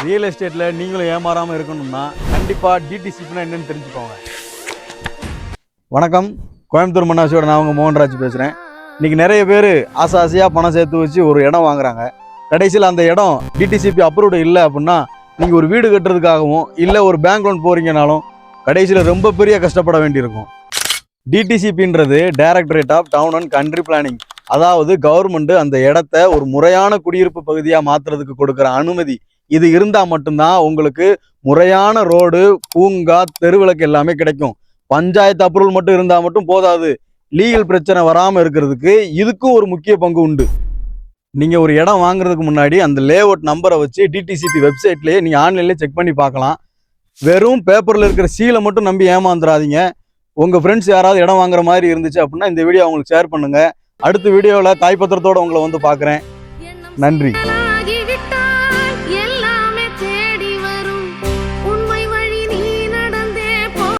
Real எஸ்டேட்டில் நீங்களும் ஏமாறாமல் இருக்கணும்னா கண்டிப்பாக டிடிசிபினா என்னன்னு தெரிஞ்சுக்கோங்க. வணக்கம், கோயம்புத்தூர் மண்ணாசியோட நான் உங்கள் மோகன்ராஜ் பேசுகிறேன். இன்றைக்கி நிறைய பேர் ஆசையாக பணம் சேர்த்து வச்சு ஒரு இடம் வாங்குறாங்க. கடைசியில் அந்த இடம் டிடிசிபி அப்ரூவ்டு இல்லை அப்படின்னா நீங்கள் ஒரு வீடு கட்டுறதுக்காகவும் இல்லை ஒரு பேங்க் லோன் போகிறீங்கனாலும் கடைசியில் ரொம்ப பெரிய கஷ்டப்பட வேண்டியிருக்கும். டிடிசிபின்றது directorate of town and country planning. அதாவது கவர்மெண்ட் அந்த இடத்த ஒரு முறையான குடியிருப்பு பகுதியாக மாற்றுறதுக்கு கொடுக்குற அனுமதி. இது இருந்தால் மட்டும்தான் உங்களுக்கு முறையான ரோடு, பூங்கா, தெருவிளக்கு எல்லாமே கிடைக்கும். பஞ்சாயத்து அப்ரூவல் மட்டும் இருந்தால் மட்டும் போதாது. லீகல் பிரச்சனை வராமல் இருக்கிறதுக்கு இதுக்கும் ஒரு முக்கிய பங்கு உண்டு. நீங்கள் ஒரு இடம் வாங்குறதுக்கு முன்னாடி அந்த லேஅவுட் நம்பரை வச்சு டிடிசிபி வெப்சைட்லேயே நீங்கள் ஆன்லைன்லேயே செக் பண்ணி பார்க்கலாம். வெறும் பேப்பரில் இருக்கிற சீலை மட்டும் நம்பி ஏமாந்துடாதீங்க. உங்கள் ஃப்ரெண்ட்ஸ் யாராவது இடம் வாங்குற மாதிரி இருந்துச்சு அப்படின்னா இந்த வீடியோ அவங்களுக்கு ஷேர் பண்ணுங்கள். அடுத்த வீடியோவில் தாய்ப்பத்திரத்தோடு உங்களை வந்து பார்க்குறேன். நன்றி.